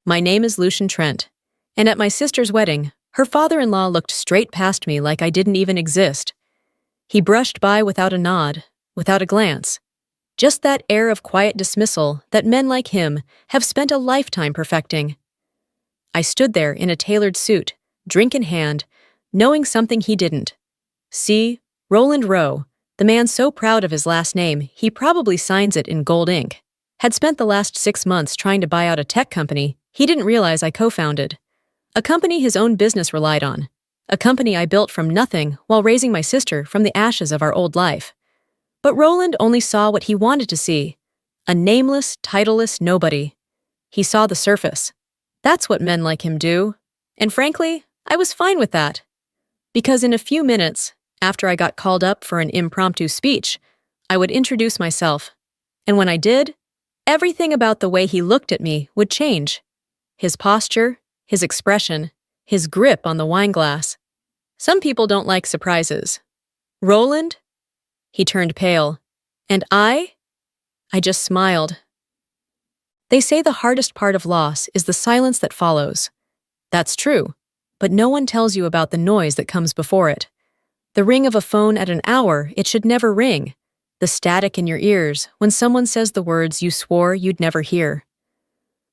My name is Lucian Trent, and at my sister's wedding, her father-in-law looked straight past me like I didn't even exist. He brushed by without a nod, without a glance. Just that air of quiet dismissal that men like him have spent a lifetime perfecting. I stood there in a tailored suit, drink in hand, knowing something he didn't. See, Roland Rowe, the man so proud of his last name he probably signs it in gold ink, had spent the last 6 months trying to buy out a tech company he didn't realize I co-founded. A company his own business relied on. A company I built from nothing while raising my sister from the ashes of our old life. But Roland only saw what he wanted to see. A nameless, titleless nobody. He saw the surface. That's what men like him do. And frankly, I was fine with that. Because in a few minutes, after I got called up for an impromptu speech, I would introduce myself. And when I did, everything about the way he looked at me would change. His posture, his expression, his grip on the wine glass. Some people don't like surprises. Roland? He turned pale. And I just smiled. They say the hardest part of loss is the silence that follows. That's true, but no one tells you about the noise that comes before it. The ring of a phone at an hour it should never ring. The static in your ears when someone says the words you swore you'd never hear.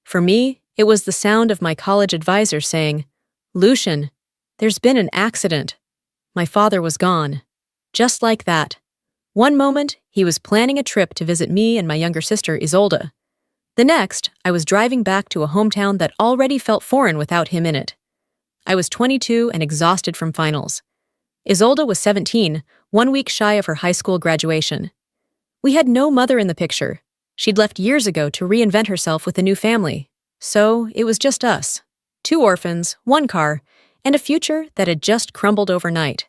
For me, it was the sound of my college advisor saying, "Lucian, there's been an accident." My father was gone. Just like that. One moment, he was planning a trip to visit me and my younger sister, Isolde. The next, I was driving back to a hometown that already felt foreign without him in it. I was 22 and exhausted from finals. Isolde was 17, 1 week shy of her high school graduation. We had no mother in the picture. She'd left years ago to reinvent herself with a new family. So it was just us. 2 orphans, 1 car, and a future that had just crumbled overnight.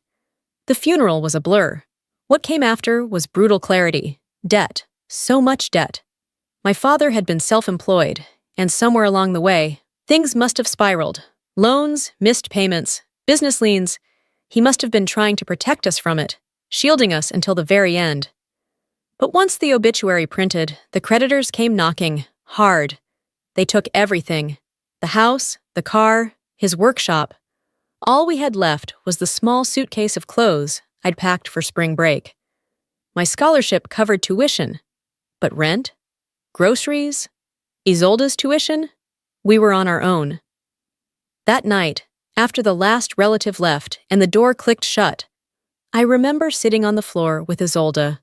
The funeral was a blur. What came after was brutal clarity. Debt. So much debt. My father had been self-employed, and somewhere along the way, things must have spiraled. Loans, missed payments, business liens. He must have been trying to protect us from it, shielding us until the very end. But once the obituary printed, the creditors came knocking, hard. They took everything. The house, the car, his workshop. All we had left was the small suitcase of clothes I'd packed for spring break. My scholarship covered tuition. But rent? Groceries? Isolde's tuition? We were on our own. That night, after the last relative left and the door clicked shut, I remember sitting on the floor with Isolde.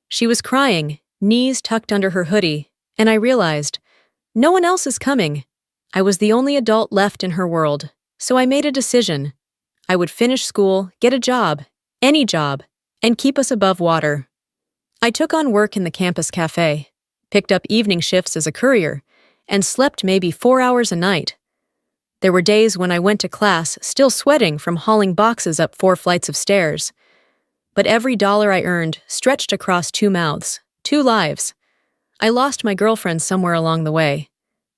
She was crying, knees tucked under her hoodie, and I realized, no one else is coming. I was the only adult left in her world, so I made a decision. I would finish school, get a job, any job, and keep us above water. I took on work in the campus cafe, picked up evening shifts as a courier, and slept maybe 4 hours a night. There were days when I went to class still sweating from hauling boxes up 4 flights of stairs. But every dollar I earned stretched across 2 mouths, 2 lives. I lost my girlfriend somewhere along the way.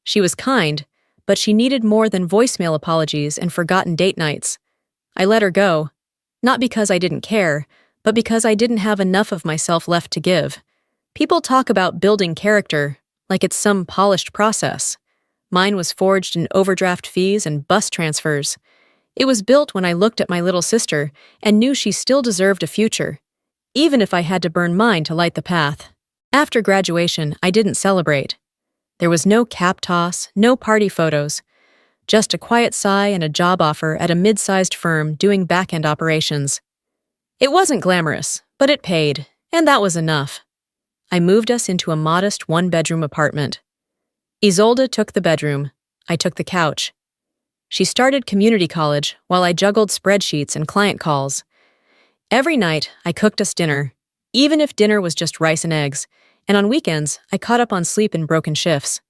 She was kind, but she needed more than voicemail apologies and forgotten date nights. I let her go, not because I didn't care, but because I didn't have enough of myself left to give. People talk about building character like it's some polished process. Mine was forged in overdraft fees and bus transfers. It was built when I looked at my little sister and knew she still deserved a future, even if I had to burn mine to light the path. After graduation, I didn't celebrate. There was no cap toss, no party photos, just a quiet sigh and a job offer at a mid-sized firm doing back-end operations. It wasn't glamorous, but it paid, and that was enough. I moved us into a modest 1-bedroom apartment. Isolde took the bedroom. I took the couch. She started community college while I juggled spreadsheets and client calls. Every night, I cooked us dinner, even if dinner was just rice and eggs, and on weekends, I caught up on sleep in broken shifts.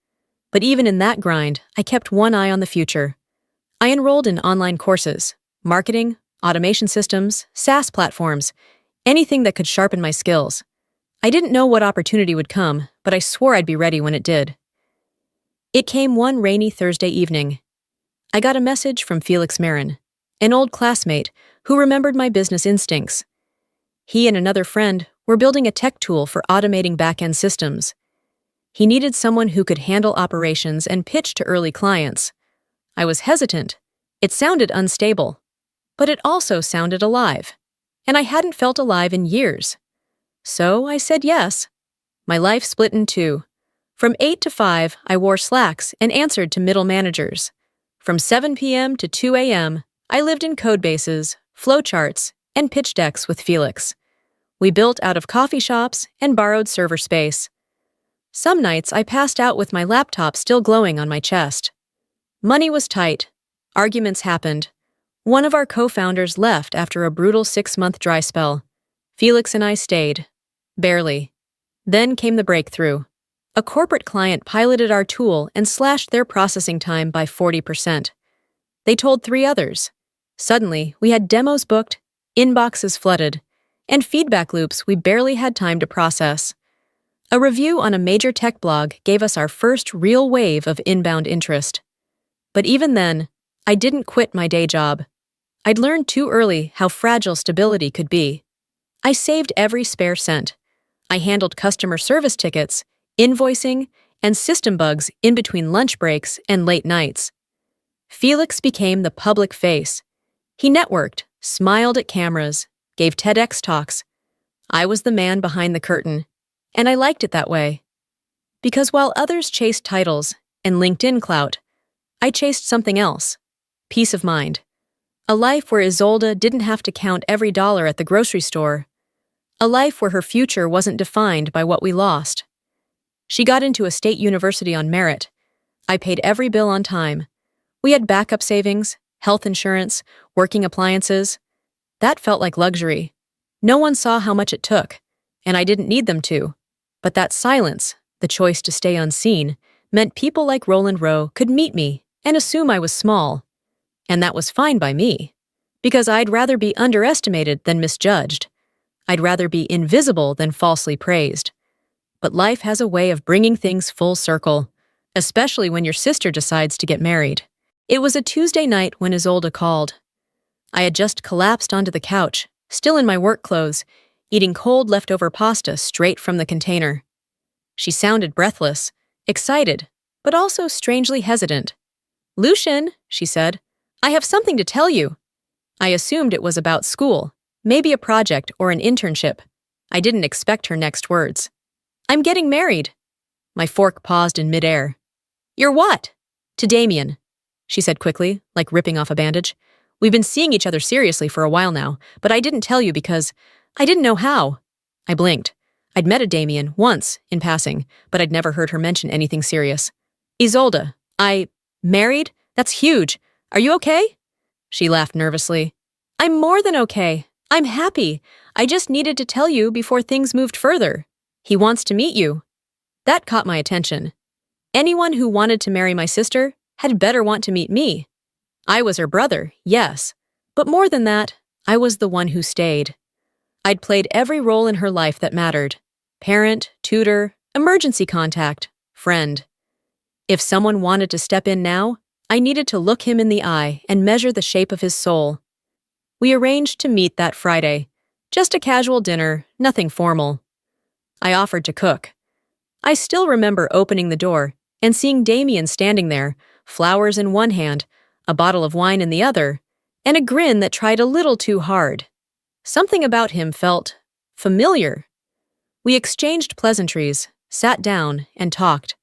But even in that grind, I kept one eye on the future. I enrolled in online courses, marketing, automation systems, SaaS platforms, anything that could sharpen my skills. I didn't know what opportunity would come, but I swore I'd be ready when it did. It came one rainy Thursday evening. I got a message from Felix Marin, an old classmate who remembered my business instincts. He and another friend were building a tech tool for automating back-end systems. He needed someone who could handle operations and pitch to early clients. I was hesitant. It sounded unstable. But it also sounded alive. And I hadn't felt alive in years. So I said yes. My life split in two. From 8 to 5, I wore slacks and answered to middle managers. From 7 p.m. to 2 a.m., I lived in code bases, flowcharts, and pitch decks with Felix. We built out of coffee shops and borrowed server space. Some nights I passed out with my laptop still glowing on my chest. Money was tight. Arguments happened. One of our co-founders left after a brutal 6-month dry spell. Felix and I stayed. Barely. Then came the breakthrough. A corporate client piloted our tool and slashed their processing time by 40%. They told 3 others. Suddenly, we had demos booked, inboxes flooded, and feedback loops we barely had time to process. A review on a major tech blog gave us our first real wave of inbound interest. But even then, I didn't quit my day job. I'd learned too early how fragile stability could be. I saved every spare cent. I handled customer service tickets, invoicing, and system bugs in between lunch breaks and late nights. Felix became the public face. He networked, smiled at cameras, gave TEDx talks. I was the man behind the curtain, and I liked it that way. Because while others chased titles and LinkedIn clout, I chased something else: peace of mind. A life where Isolde didn't have to count every dollar at the grocery store. A life where her future wasn't defined by what we lost. She got into a state university on merit. I paid every bill on time. We had backup savings, health insurance, working appliances. That felt like luxury. No one saw how much it took, and I didn't need them to. But that silence, the choice to stay unseen, meant people like Roland Rowe could meet me and assume I was small. And that was fine by me, because I'd rather be underestimated than misjudged. I'd rather be invisible than falsely praised. But life has a way of bringing things full circle, especially when your sister decides to get married. It was a Tuesday night when Isolde called. I had just collapsed onto the couch, still in my work clothes, eating cold leftover pasta straight from the container. She sounded breathless, excited, but also strangely hesitant. "Lucian," she said, "I have something to tell you." I assumed it was about school, maybe a project or an internship. I didn't expect her next words. "I'm getting married." My fork paused in midair. "You're what?" "To Damien," she said quickly, like ripping off a bandage. "We've been seeing each other seriously for a while now, but I didn't tell you because I didn't know how." I blinked. I'd met a Damien once, in passing, but I'd never heard her mention anything serious. "Isolde, married? That's huge. Are you okay?" She laughed nervously. "I'm more than okay. I'm happy. I just needed to tell you before things moved further. He wants to meet you." That caught my attention. Anyone who wanted to marry my sister had better want to meet me. I was her brother, yes, but more than that, I was the one who stayed. I'd played every role in her life that mattered: parent, tutor, emergency contact, friend. If someone wanted to step in now, I needed to look him in the eye and measure the shape of his soul. We arranged to meet that Friday. Just a casual dinner, nothing formal. I offered to cook. I still remember opening the door and seeing Damien standing there, flowers in one hand, a bottle of wine in the other, and a grin that tried a little too hard. Something about him felt familiar. We exchanged pleasantries, sat down, and talked.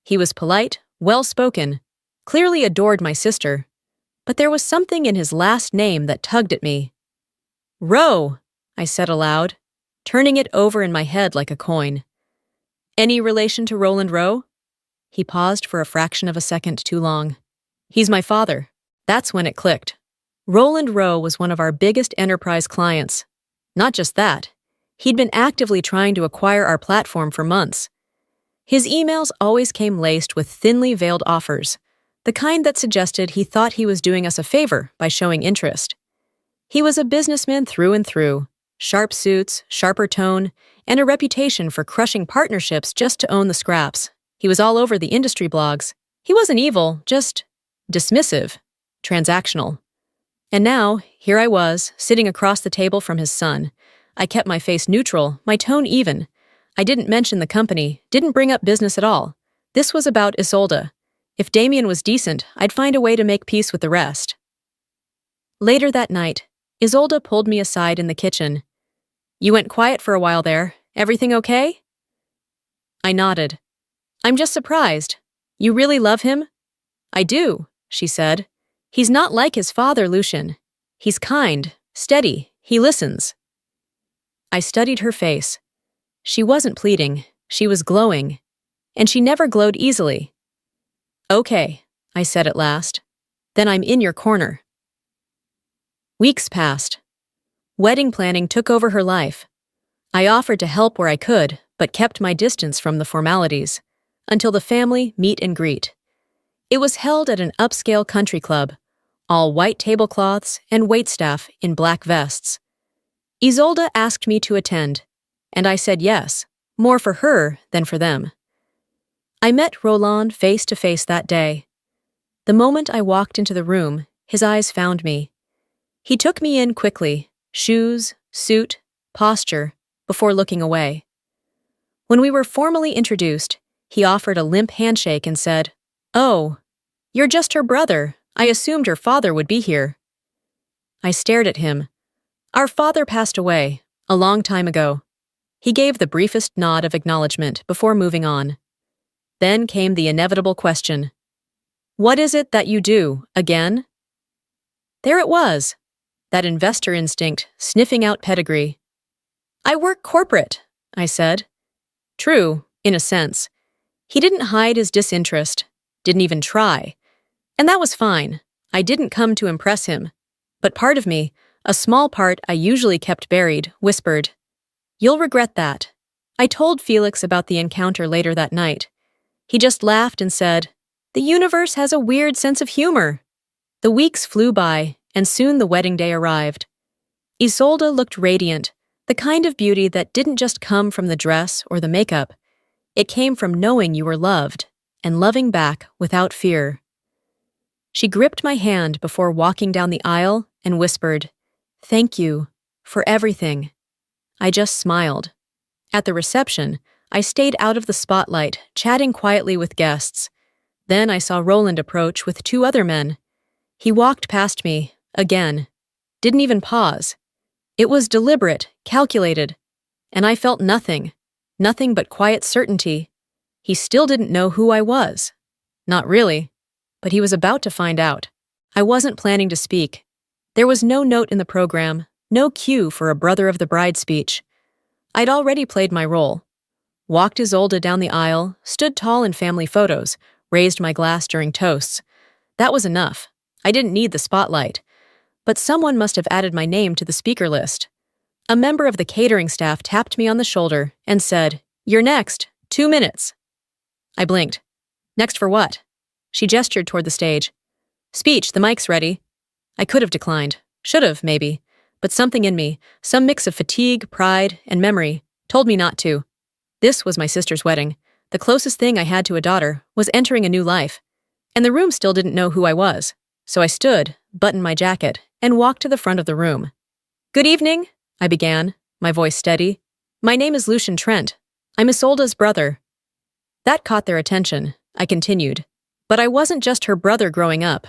He was polite, well-spoken, clearly adored my sister, but there was something in his last name that tugged at me. "Rowe," I said aloud, turning it over in my head like a coin. "Any relation to Roland Rowe?" He paused for a fraction of a second too long. "He's my father." That's when it clicked. Roland Rowe was one of our biggest enterprise clients. Not just that, he'd been actively trying to acquire our platform for months. His emails always came laced with thinly veiled offers, the kind that suggested he thought he was doing us a favor by showing interest. He was a businessman through and through, sharp suits, sharper tone, and a reputation for crushing partnerships just to own the scraps. He was all over the industry blogs. He wasn't evil, just dismissive, transactional. And now, here I was, sitting across the table from his son. I kept my face neutral, my tone even. I didn't mention the company, didn't bring up business at all. This was about Isolde. If Damien was decent, I'd find a way to make peace with the rest. Later that night, Isolde pulled me aside in the kitchen. You went quiet for a while there. Everything okay? I nodded. I'm just surprised. You really love him? I do, she said. He's not like his father, Lucian. He's kind, steady, he listens. I studied her face. She wasn't pleading, she was glowing. And she never glowed easily. Okay, I said at last. Then I'm in your corner. Weeks passed. Wedding planning took over her life. I offered to help where I could, but kept my distance from the formalities, until the family meet and greet. It was held at an upscale country club, all white tablecloths and waitstaff in black vests. Isolde asked me to attend, and I said yes, more for her than for them. I met Roland face to face that day. The moment I walked into the room, his eyes found me. He took me in quickly, shoes, suit, posture, before looking away. When we were formally introduced, he offered a limp handshake and said, "Oh, you're just her brother. I assumed her father would be here." I stared at him. Our father passed away, a long time ago. He gave the briefest nod of acknowledgement before moving on. Then came the inevitable question. What is it that you do, again? There it was, that investor instinct, sniffing out pedigree. I work corporate, I said. True, in a sense. He didn't hide his disinterest, didn't even try. And that was fine. I didn't come to impress him. But part of me, a small part I usually kept buried, whispered, "You'll regret that." I told Felix about the encounter later that night. He just laughed and said, "The universe has a weird sense of humor." The weeks flew by, and soon the wedding day arrived. Isolde looked radiant, the kind of beauty that didn't just come from the dress or the makeup. It came from knowing you were loved, and loving back without fear. She gripped my hand before walking down the aisle and whispered, "Thank you for everything." I just smiled. At the reception, I stayed out of the spotlight, chatting quietly with guests. Then I saw Roland approach with 2 other men. He walked past me, again. Didn't even pause. It was deliberate, calculated. And I felt nothing but quiet certainty. He still didn't know who I was. Not really. But he was about to find out. I wasn't planning to speak. There was no note in the program, no cue for a brother of the bride speech. I'd already played my role. Walked Isolde down the aisle, stood tall in family photos, raised my glass during toasts. That was enough. I didn't need the spotlight. But someone must have added my name to the speaker list. A member of the catering staff tapped me on the shoulder and said, "You're next. 2 minutes." I blinked. Next for what? She gestured toward the stage. "Speech, the mic's ready." I could have declined. Should have, maybe. But something in me, some mix of fatigue, pride, and memory, told me not to. This was my sister's wedding. The closest thing I had to a daughter was entering a new life. And the room still didn't know who I was. So I stood, buttoned my jacket, and walked to the front of the room. "Good evening," I began, my voice steady. "My name is Lucian Trent. I'm Isolde's brother." That caught their attention. I continued. But I wasn't just her brother growing up.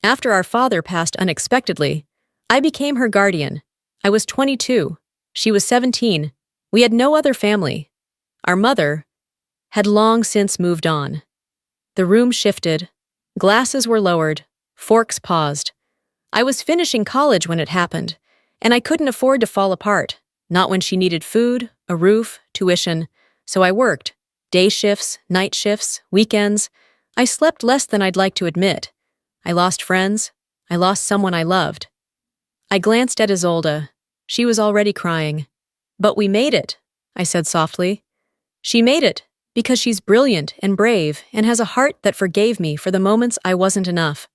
After our father passed unexpectedly, I became her guardian. I was 22. She was 17. We had no other family. Our mother had long since moved on. The room shifted. Glasses were lowered. Forks paused. I was finishing college when it happened, and I couldn't afford to fall apart, not when she needed food, a roof, tuition. So I worked. Day shifts, night shifts, weekends. I slept less than I'd like to admit. I lost friends. I lost someone I loved. I glanced at Isolde. She was already crying. "But we made it," I said softly. "She made it because she's brilliant and brave and has a heart that forgave me for the moments I wasn't enough."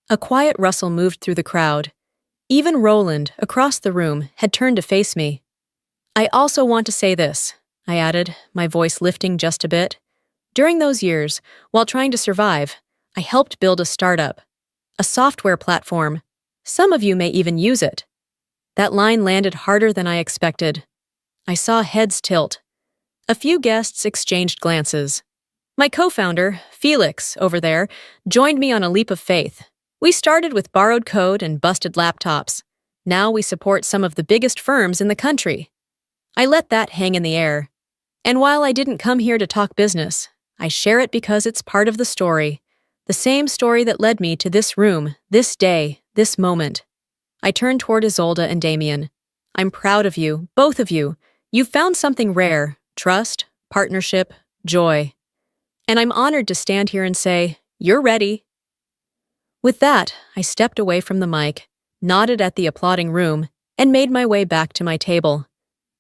A quiet rustle moved through the crowd. Even Roland, across the room, had turned to face me. "I also want to say this," I added, my voice lifting just a bit. "During those years, while trying to survive, I helped build a startup, a software platform. Some of you may even use it." That line landed harder than I expected. I saw heads tilt. A few guests exchanged glances. My co-founder, Felix, over there, joined me on a leap of faith. We started with borrowed code and busted laptops. Now we support some of the biggest firms in the country. I let that hang in the air. And while I didn't come here to talk business, I share it because it's part of the story. The same story that led me to this room, this day, this moment. I turned toward Isolde and Damien. I'm proud of you, both of you. You've found something rare: trust, partnership, joy. And I'm honored to stand here and say, you're ready. With that, I stepped away from the mic, nodded at the applauding room, and made my way back to my table.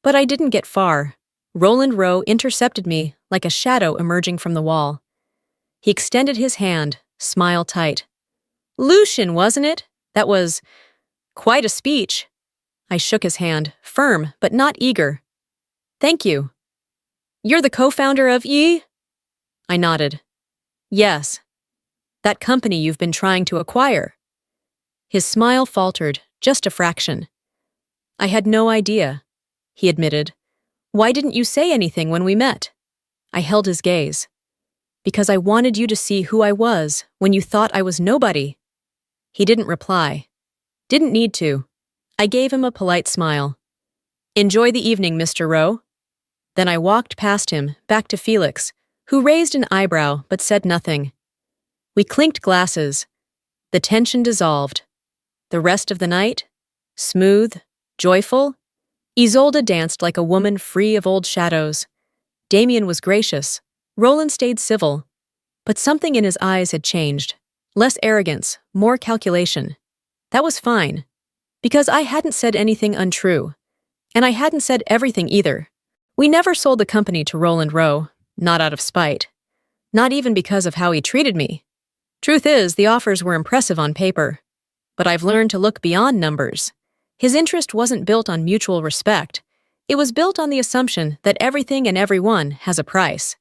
But I didn't get far. Roland Rowe intercepted me like a shadow emerging from the wall. He extended his hand, smile tight. Lucian, wasn't it? That was quite a speech. I shook his hand, firm but not eager. Thank you. You're the co-founder of E? I nodded. Yes. That company you've been trying to acquire. His smile faltered, just a fraction. I had no idea, he admitted. Why didn't you say anything when we met? I held his gaze. Because I wanted you to see who I was when you thought I was nobody. He didn't reply. Didn't need to. I gave him a polite smile. Enjoy the evening, Mr. Rowe. Then I walked past him, back to Felix, who raised an eyebrow but said nothing. We clinked glasses. The tension dissolved. The rest of the night? Smooth, joyful. Isolde danced like a woman free of old shadows. Damien was gracious. Roland stayed civil. But something in his eyes had changed. Less arrogance, more calculation. That was fine. Because I hadn't said anything untrue. And I hadn't said everything either. We never sold the company to Roland Rowe, not out of spite. Not even because of how he treated me. Truth is, the offers were impressive on paper. But I've learned to look beyond numbers. His interest wasn't built on mutual respect. It was built on the assumption that everything and everyone has a price.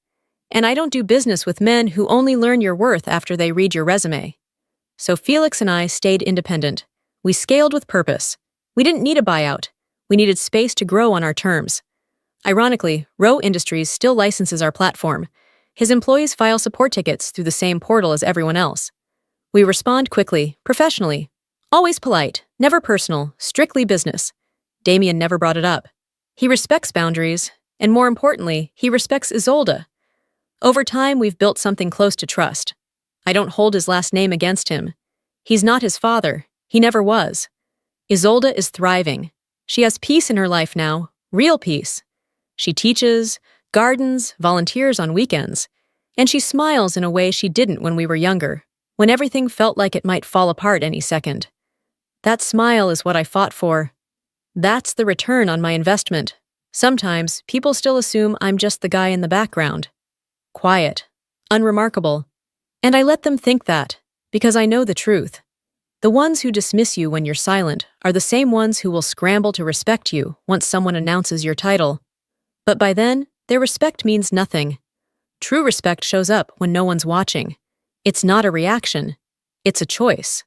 And I don't do business with men who only learn your worth after they read your resume. So Felix and I stayed independent. We scaled with purpose. We didn't need a buyout. We needed space to grow on our terms. Ironically, Rowe Industries still licenses our platform. His employees file support tickets through the same portal as everyone else. We respond quickly, professionally. Always polite, never personal, strictly business. Damien never brought it up. He respects boundaries, and more importantly, he respects Isolde. Over time, we've built something close to trust. I don't hold his last name against him. He's not his father. He never was. Isolde is thriving. She has peace in her life now, real peace. She teaches, gardens, volunteers on weekends, and she smiles in a way she didn't when we were younger, when everything felt like it might fall apart any second. That smile is what I fought for. That's the return on my investment. Sometimes people still assume I'm just the guy in the background. Quiet, unremarkable. And I let them think that, because I know the truth. The ones who dismiss you when you're silent are the same ones who will scramble to respect you once someone announces your title. But by then, their respect means nothing. True respect shows up when no one's watching. It's not a reaction. It's a choice.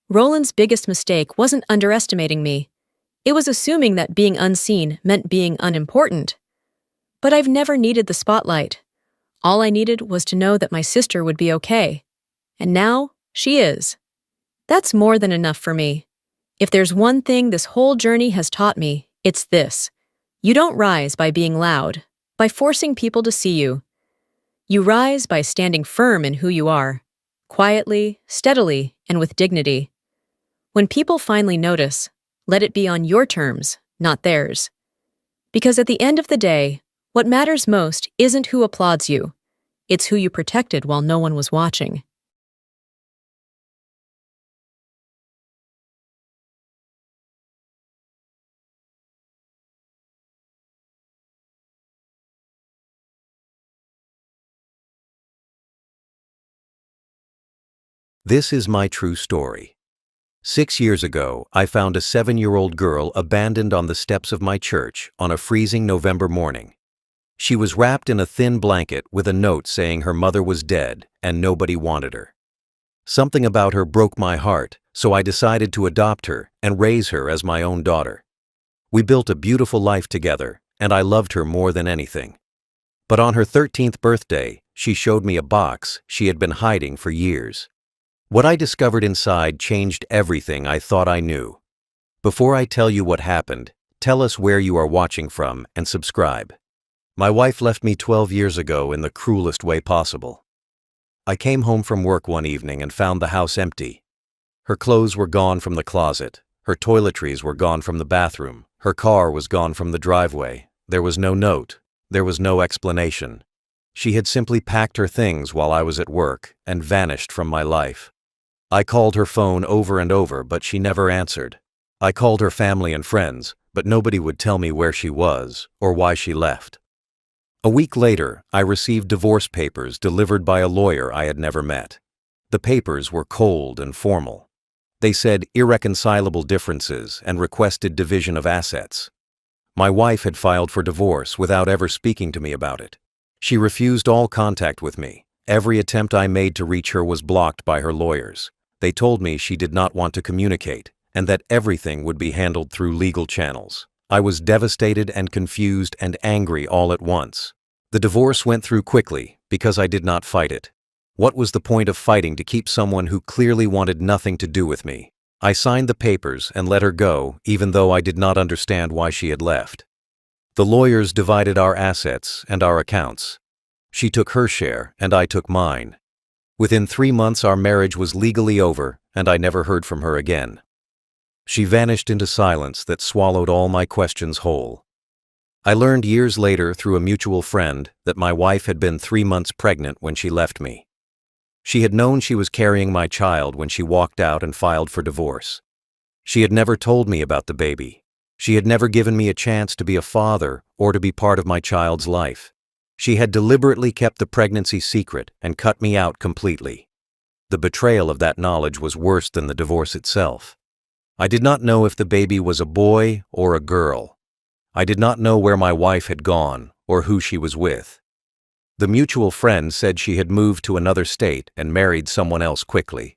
Roland's biggest mistake wasn't underestimating me. It was assuming that being unseen meant being unimportant. But I've never needed the spotlight. All I needed was to know that my sister would be okay. And now, she is. That's more than enough for me. If there's one thing this whole journey has taught me, it's this. You don't rise by being loud, by forcing people to see you. You rise by standing firm in who you are, quietly, steadily, and with dignity. When people finally notice, let it be on your terms, not theirs. Because at the end of the day, what matters most isn't who applauds you. It's who you protected while no one was watching. This is my true story. 6 years ago, I found a 7-year-old girl abandoned on the steps of my church on a freezing November morning. She was wrapped in a thin blanket with a note saying her mother was dead and nobody wanted her. Something about her broke my heart, so I decided to adopt her and raise her as my own daughter. We built a beautiful life together, and I loved her more than anything. But on her 13th birthday, she showed me a box she had been hiding for years. What I discovered inside changed everything I thought I knew. Before I tell you what happened, tell us where you are watching from and subscribe. My wife left me 12 years ago in the cruelest way possible. I came home from work one evening and found the house empty. Her clothes were gone from the closet, her toiletries were gone from the bathroom, her car was gone from the driveway. There was no note, there was no explanation. She had simply packed her things while I was at work and vanished from my life. I called her phone over and over, but she never answered. I called her family and friends, but nobody would tell me where she was or why she left. A week later, I received divorce papers delivered by a lawyer I had never met. The papers were cold and formal. They said irreconcilable differences and requested division of assets. My wife had filed for divorce without ever speaking to me about it. She refused all contact with me. Every attempt I made to reach her was blocked by her lawyers. They told me she did not want to communicate and that everything would be handled through legal channels. I was devastated and confused and angry all at once. The divorce went through quickly because I did not fight it. What was the point of fighting to keep someone who clearly wanted nothing to do with me? I signed the papers and let her go, even though I did not understand why she had left. The lawyers divided our assets and our accounts. She took her share and I took mine. Within 3 months our marriage was legally over and I never heard from her again. She vanished into silence that swallowed all my questions whole. I learned years later through a mutual friend that my wife had been 3 months pregnant when she left me. She had known she was carrying my child when she walked out and filed for divorce. She had never told me about the baby. She had never given me a chance to be a father or to be part of my child's life. She had deliberately kept the pregnancy secret and cut me out completely. The betrayal of that knowledge was worse than the divorce itself. I did not know if the baby was a boy or a girl. I did not know where my wife had gone or who she was with. The mutual friend said she had moved to another state and married someone else quickly.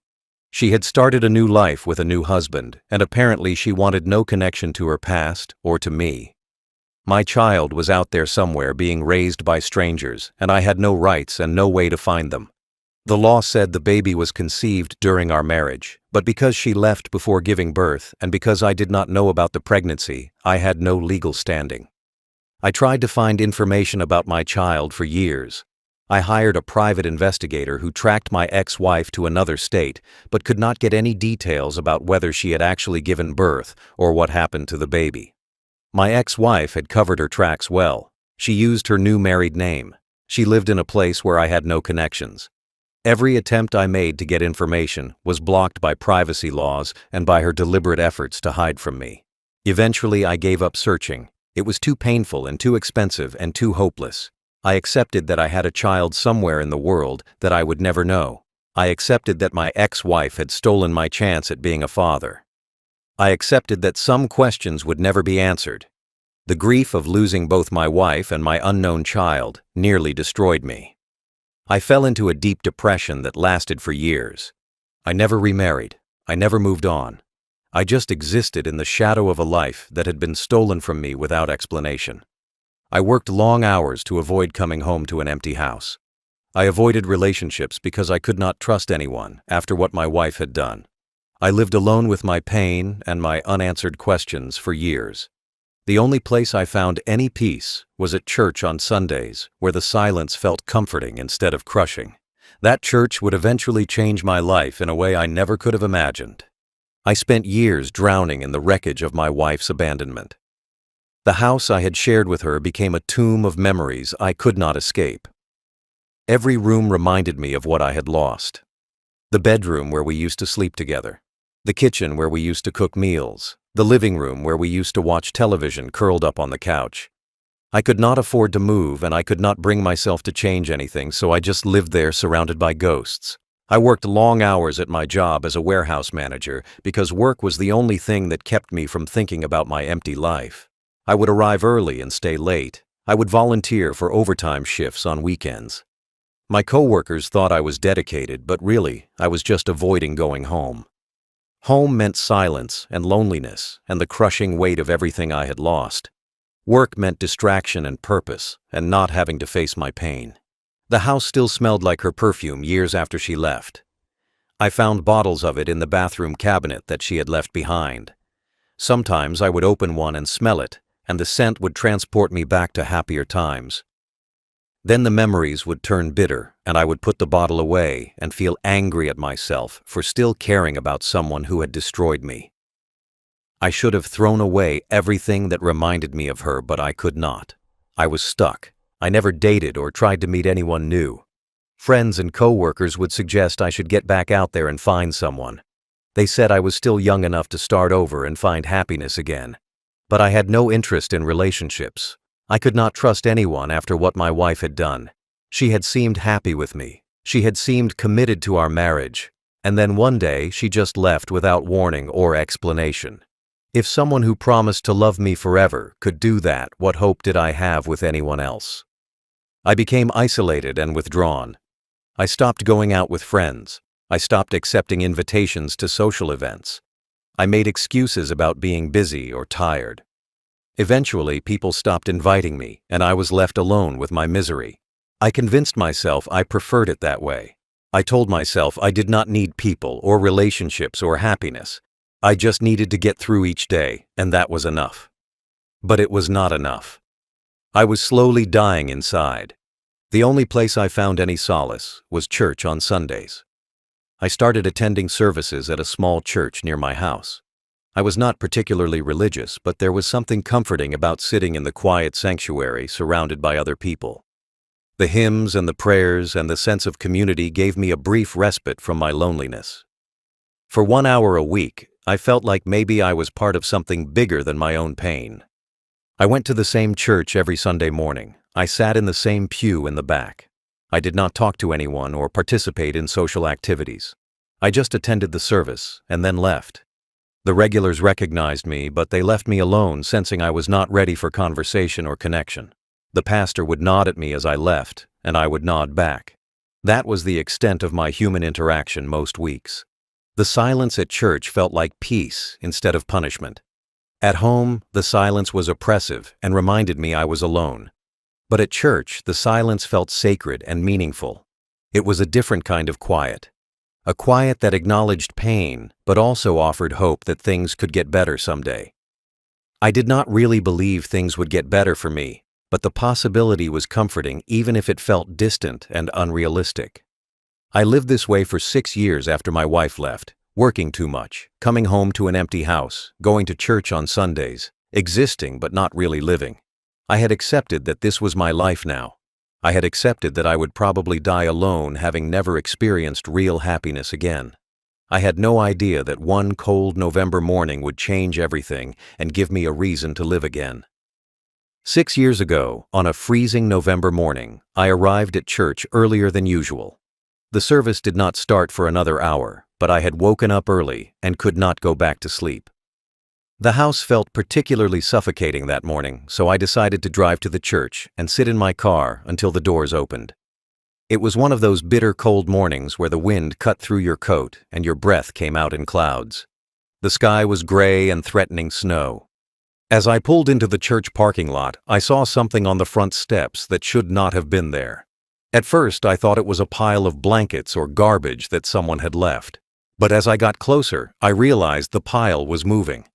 She had started a new life with a new husband, and apparently she wanted no connection to her past or to me. My child was out there somewhere being raised by strangers, and I had no rights and no way to find them. The law said the baby was conceived during our marriage, but because she left before giving birth and because I did not know about the pregnancy, I had no legal standing. I tried to find information about my child for years. I hired a private investigator who tracked my ex-wife to another state, but could not get any details about whether she had actually given birth or what happened to the baby. My ex-wife had covered her tracks well. She used her new married name. She lived in a place where I had no connections. Every attempt I made to get information was blocked by privacy laws and by her deliberate efforts to hide from me. Eventually, I gave up searching. It was too painful and too expensive and too hopeless. I accepted that I had a child somewhere in the world that I would never know. I accepted that my ex-wife had stolen my chance at being a father. I accepted that some questions would never be answered. The grief of losing both my wife and my unknown child nearly destroyed me. I fell into a deep depression that lasted for years. I never remarried. I never moved on. I just existed in the shadow of a life that had been stolen from me without explanation. I worked long hours to avoid coming home to an empty house. I avoided relationships because I could not trust anyone after what my wife had done. I lived alone with my pain and my unanswered questions for years. The only place I found any peace was at church on Sundays, where the silence felt comforting instead of crushing. That church would eventually change my life in a way I never could have imagined. I spent years drowning in the wreckage of my wife's abandonment. The house I had shared with her became a tomb of memories I could not escape. Every room reminded me of what I had lost. The bedroom where we used to sleep together. The kitchen where we used to cook meals. The living room where we used to watch television curled up on the couch. I could not afford to move and I could not bring myself to change anything, so I just lived there surrounded by ghosts. I worked long hours at my job as a warehouse manager because work was the only thing that kept me from thinking about my empty life. I would arrive early and stay late. I would volunteer for overtime shifts on weekends. My coworkers thought I was dedicated, but really, I was just avoiding going home. Home meant silence and loneliness and the crushing weight of everything I had lost. Work meant distraction and purpose, and not having to face my pain. The house still smelled like her perfume years after she left. I found bottles of it in the bathroom cabinet that she had left behind. Sometimes I would open one and smell it, and the scent would transport me back to happier times. Then the memories would turn bitter, and I would put the bottle away and feel angry at myself for still caring about someone who had destroyed me. I should have thrown away everything that reminded me of her, but I could not. I was stuck. I never dated or tried to meet anyone new. Friends and co-workers would suggest I should get back out there and find someone. They said I was still young enough to start over and find happiness again. But I had no interest in relationships. I could not trust anyone after what my wife had done. She had seemed happy with me. She had seemed committed to our marriage. And then one day she just left without warning or explanation. If someone who promised to love me forever could do that, what hope did I have with anyone else? I became isolated and withdrawn. I stopped going out with friends. I stopped accepting invitations to social events. I made excuses about being busy or tired. Eventually, people stopped inviting me, and I was left alone with my misery. I convinced myself I preferred it that way. I told myself I did not need people or relationships or happiness. I just needed to get through each day, and that was enough. But it was not enough. I was slowly dying inside. The only place I found any solace was church on Sundays. I started attending services at a small church near my house. I was not particularly religious, but there was something comforting about sitting in the quiet sanctuary surrounded by other people. The hymns and the prayers and the sense of community gave me a brief respite from my loneliness. For 1 hour a week, I felt like maybe I was part of something bigger than my own pain. I went to the same church every Sunday morning. I sat in the same pew in the back. I did not talk to anyone or participate in social activities. I just attended the service and then left. The regulars recognized me, but they left me alone, sensing I was not ready for conversation or connection. The pastor would nod at me as I left, and I would nod back. That was the extent of my human interaction most weeks. The silence at church felt like peace instead of punishment. At home, the silence was oppressive and reminded me I was alone. But at church, the silence felt sacred and meaningful. It was a different kind of quiet. A quiet that acknowledged pain, but also offered hope that things could get better someday. I did not really believe things would get better for me, but the possibility was comforting even if it felt distant and unrealistic. I lived this way for 6 years after my wife left, working too much, coming home to an empty house, going to church on Sundays, existing but not really living. I had accepted that this was my life now. I had accepted that I would probably die alone, having never experienced real happiness again. I had no idea that one cold November morning would change everything and give me a reason to live again. 6 years ago, on a freezing November morning, I arrived at church earlier than usual. The service did not start for another hour, but I had woken up early and could not go back to sleep. The house felt particularly suffocating that morning, so I decided to drive to the church and sit in my car until the doors opened. It was one of those bitter cold mornings where the wind cut through your coat and your breath came out in clouds. The sky was gray and threatening snow. As I pulled into the church parking lot, I saw something on the front steps that should not have been there. At first, I thought it was a pile of blankets or garbage that someone had left. But as I got closer, I realized the pile was moving.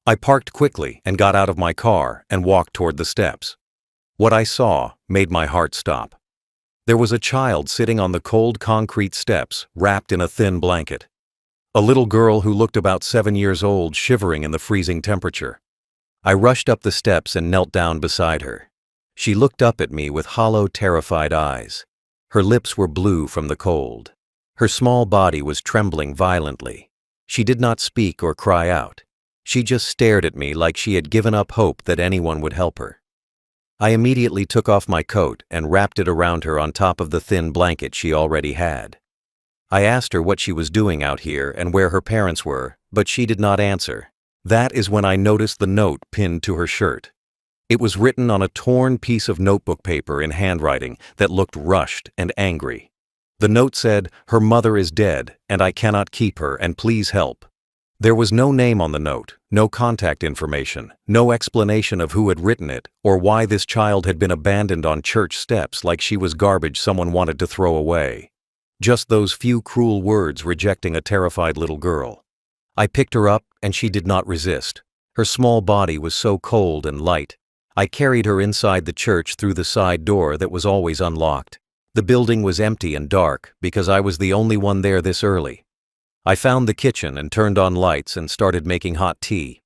I parked quickly and got out of my car and walked toward the steps. What I saw made my heart stop. There was a child sitting on the cold concrete steps, wrapped in a thin blanket. A little girl who looked about 7 years old, shivering in the freezing temperature. I rushed up the steps and knelt down beside her. She looked up at me with hollow, terrified eyes. Her lips were blue from the cold. Her small body was trembling violently. She did not speak or cry out. She just stared at me like she had given up hope that anyone would help her. I immediately took off my coat and wrapped it around her on top of the thin blanket she already had. I asked her what she was doing out here and where her parents were, but she did not answer. That is when I noticed the note pinned to her shirt. It was written on a torn piece of notebook paper in handwriting that looked rushed and angry. The note said, "Her mother is dead, and I cannot keep her, and please help." There was no name on the note, no contact information, no explanation of who had written it or why this child had been abandoned on church steps like she was garbage someone wanted to throw away. Just those few cruel words rejecting a terrified little girl. I picked her up and she did not resist. Her small body was so cold and light. I carried her inside the church through the side door that was always unlocked. The building was empty and dark because I was the only one there this early. I found the kitchen and turned on lights and started making hot tea.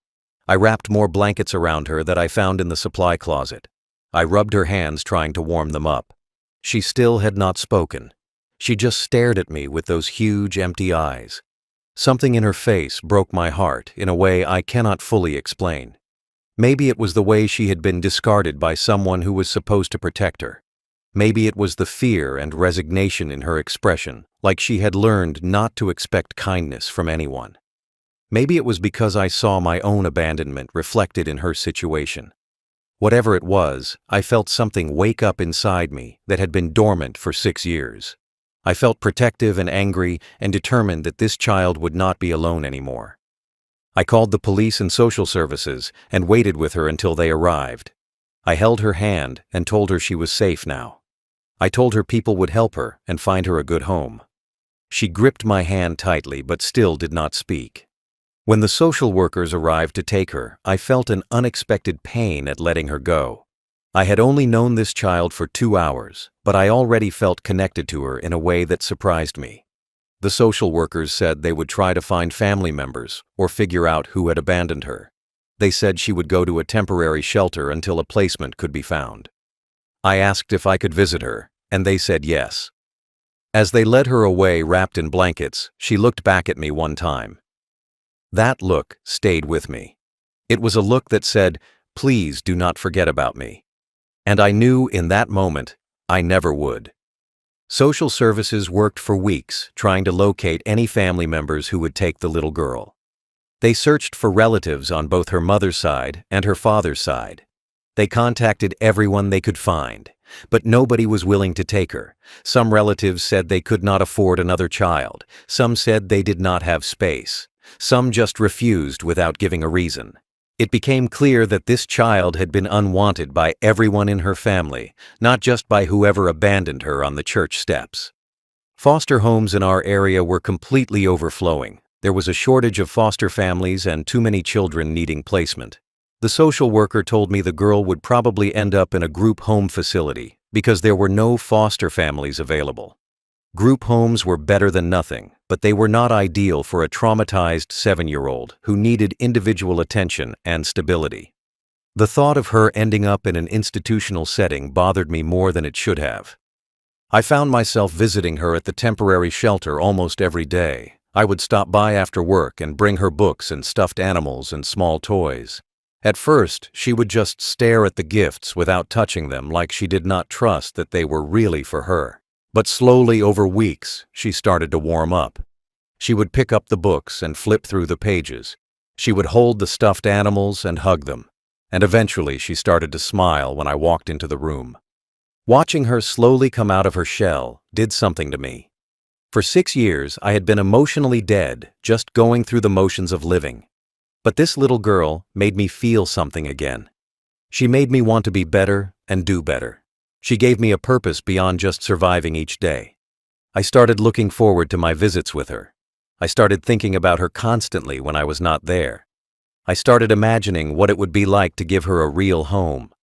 I wrapped more blankets around her that I found in the supply closet. I rubbed her hands trying to warm them up. She still had not spoken. She just stared at me with those huge, empty eyes. Something in her face broke my heart in a way I cannot fully explain. Maybe it was the way she had been discarded by someone who was supposed to protect her. Maybe it was the fear and resignation in her expression, like she had learned not to expect kindness from anyone. Maybe it was because I saw my own abandonment reflected in her situation. Whatever it was, I felt something wake up inside me that had been dormant for 6 years. I felt protective and angry and determined that this child would not be alone anymore. I called the police and social services and waited with her until they arrived. I held her hand and told her she was safe now. I told her people would help her and find her a good home. She gripped my hand tightly but still did not speak. When the social workers arrived to take her, I felt an unexpected pain at letting her go. I had only known this child for 2 hours, but I already felt connected to her in a way that surprised me. The social workers said they would try to find family members or figure out who had abandoned her. They said she would go to a temporary shelter until a placement could be found. I asked if I could visit her, and they said yes. As they led her away wrapped in blankets, she looked back at me one time. That look stayed with me. It was a look that said, "Please do not forget about me." And I knew in that moment, I never would. Social services worked for weeks trying to locate any family members who would take the little girl. They searched for relatives on both her mother's side and her father's side. They contacted everyone they could find, but nobody was willing to take her. Some relatives said they could not afford another child. Some said they did not have space. Some just refused without giving a reason. It became clear that this child had been unwanted by everyone in her family, not just by whoever abandoned her on the church steps. Foster homes in our area were completely overflowing. There was a shortage of foster families and too many children needing placement. The social worker told me the girl would probably end up in a group home facility because there were no foster families available. Group homes were better than nothing, but they were not ideal for a traumatized 7-year-old who needed individual attention and stability. The thought of her ending up in an institutional setting bothered me more than it should have. I found myself visiting her at the temporary shelter almost every day. I would stop by after work and bring her books and stuffed animals and small toys. At first, she would just stare at the gifts without touching them like she did not trust that they were really for her. But slowly over weeks, she started to warm up. She would pick up the books and flip through the pages. She would hold the stuffed animals and hug them. And eventually she started to smile when I walked into the room. Watching her slowly come out of her shell did something to me. For 6 years, I had been emotionally dead, just going through the motions of living. But this little girl made me feel something again. She made me want to be better and do better. She gave me a purpose beyond just surviving each day. I started looking forward to my visits with her. I started thinking about her constantly when I was not there. I started imagining what it would be like to give her a real home.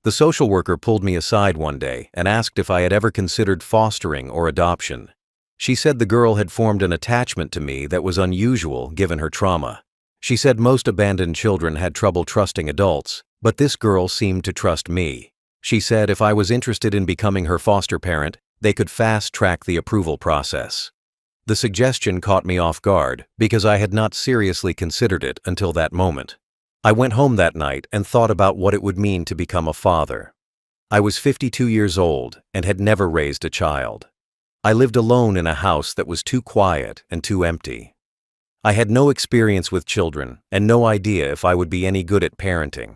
The social worker pulled me aside one day and asked if I had ever considered fostering or adoption. She said the girl had formed an attachment to me that was unusual given her trauma. She said most abandoned children had trouble trusting adults, but this girl seemed to trust me. She said if I was interested in becoming her foster parent, they could fast-track the approval process. The suggestion caught me off guard because I had not seriously considered it until that moment. I went home that night and thought about what it would mean to become a father. I was 52 years old and had never raised a child. I lived alone in a house that was too quiet and too empty. I had no experience with children and no idea if I would be any good at parenting.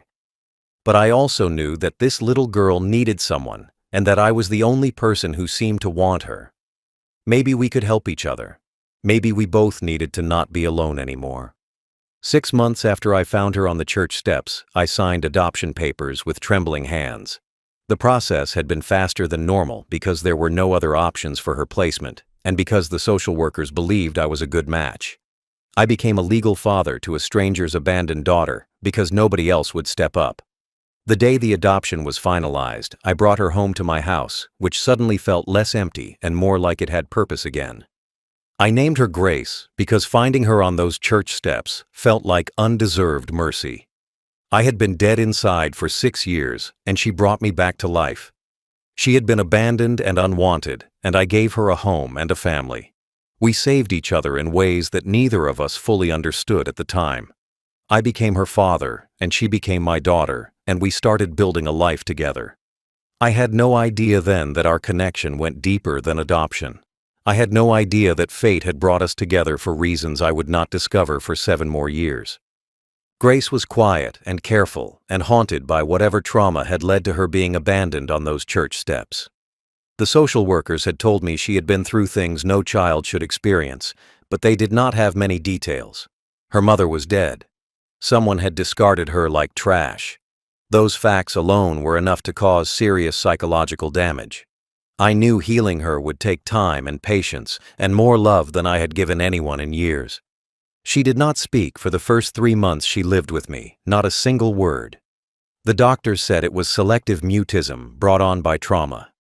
But I also knew that this little girl needed someone and that I was the only person who seemed to want her. Maybe we could help each other. Maybe we both needed to not be alone anymore. 6 months after I found her on the church steps, I signed adoption papers with trembling hands. The process had been faster than normal because there were no other options for her placement, and because the social workers believed I was a good match. I became a legal father to a stranger's abandoned daughter because nobody else would step up. The day the adoption was finalized, I brought her home to my house, which suddenly felt less empty and more like it had purpose again. I named her Grace because finding her on those church steps felt like undeserved mercy. I had been dead inside for 6 years, and she brought me back to life. She had been abandoned and unwanted, and I gave her a home and a family. We saved each other in ways that neither of us fully understood at the time. I became her father, and she became my daughter, and we started building a life together. I had no idea then that our connection went deeper than adoption. I had no idea that fate had brought us together for reasons I would not discover for 7 more years. Grace was quiet and careful and haunted by whatever trauma had led to her being abandoned on those church steps. The social workers had told me she had been through things no child should experience, but they did not have many details. Her mother was dead. Someone had discarded her like trash. Those facts alone were enough to cause serious psychological damage. I knew healing her would take time and patience and more love than I had given anyone in years. She did not speak for the first 3 months she lived with me, not a single word. The doctors said it was selective mutism brought on by trauma.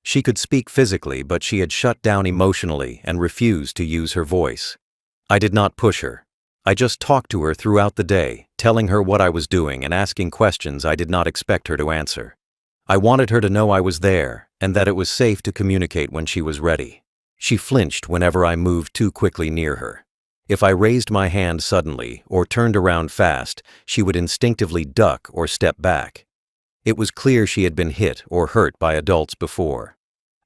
She could speak physically, but she had shut down emotionally and refused to use her voice. I did not push her. I just talked to her throughout the day, telling her what I was doing and asking questions I did not expect her to answer. I wanted her to know I was there and that it was safe to communicate when she was ready. She flinched whenever I moved too quickly near her. If I raised my hand suddenly or turned around fast, she would instinctively duck or step back. It was clear she had been hit or hurt by adults before.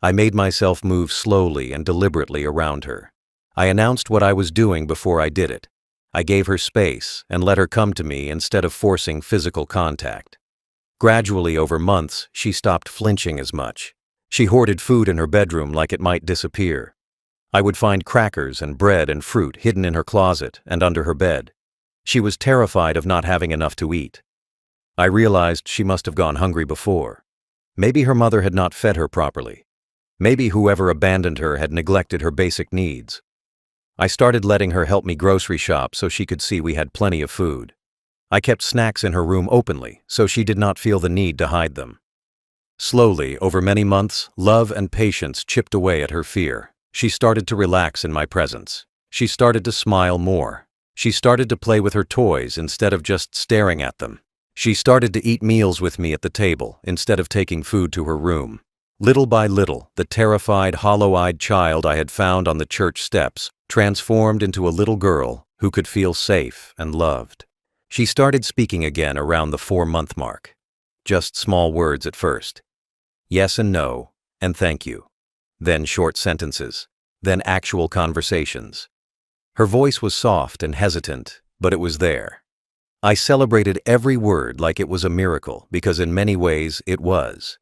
I made myself move slowly and deliberately around her. I announced what I was doing before I did it. I gave her space and let her come to me instead of forcing physical contact. Gradually, over months, she stopped flinching as much. She hoarded food in her bedroom like it might disappear. I would find crackers and bread and fruit hidden in her closet and under her bed. She was terrified of not having enough to eat. I realized she must have gone hungry before. Maybe her mother had not fed her properly. Maybe whoever abandoned her had neglected her basic needs. I started letting her help me grocery shop so she could see we had plenty of food. I kept snacks in her room openly so she did not feel the need to hide them. Slowly, over many months, love and patience chipped away at her fear. She started to relax in my presence. She started to smile more. She started to play with her toys instead of just staring at them. She started to eat meals with me at the table instead of taking food to her room. Little by little, the terrified, hollow-eyed child I had found on the church steps transformed into a little girl who could feel safe and loved. She started speaking again around the 4-month mark. Just small words at first. Yes and no, and thank you. Then short sentences. Then actual conversations. Her voice was soft and hesitant, but it was there. I celebrated every word like it was a miracle because in many ways it was.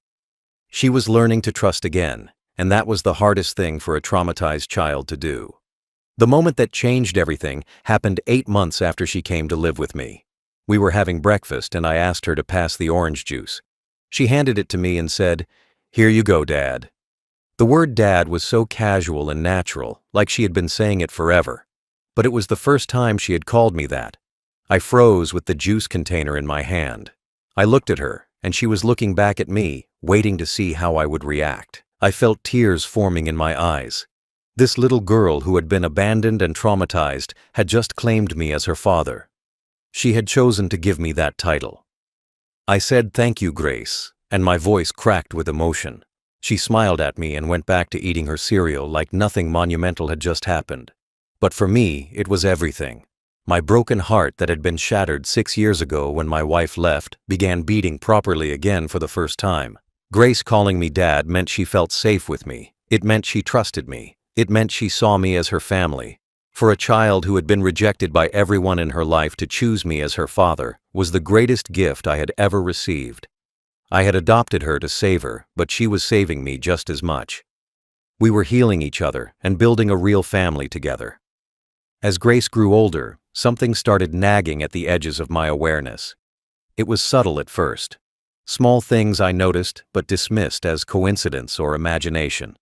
She was learning to trust again, and that was the hardest thing for a traumatized child to do. The moment that changed everything happened 8 months after she came to live with me. We were having breakfast and I asked her to pass the orange juice. She handed it to me and said, "Here you go, Dad." The word dad was so casual and natural, like she had been saying it forever. But it was the first time she had called me that. I froze with the juice container in my hand. I looked at her, and she was looking back at me, waiting to see how I would react. I felt tears forming in my eyes. This little girl who had been abandoned and traumatized had just claimed me as her father. She had chosen to give me that title. I said, "Thank you, Grace," and my voice cracked with emotion. She smiled at me and went back to eating her cereal like nothing monumental had just happened. But for me, it was everything. My broken heart that had been shattered 6 years ago when my wife left began beating properly again for the first time. Grace calling me Dad meant she felt safe with me. It meant she trusted me. It meant she saw me as her family. For a child who had been rejected by everyone in her life to choose me as her father was the greatest gift I had ever received. I had adopted her to save her, but she was saving me just as much. We were healing each other and building a real family together. As Grace grew older, something started nagging at the edges of my awareness. It was subtle at first. Small things I noticed but dismissed as coincidence or imagination.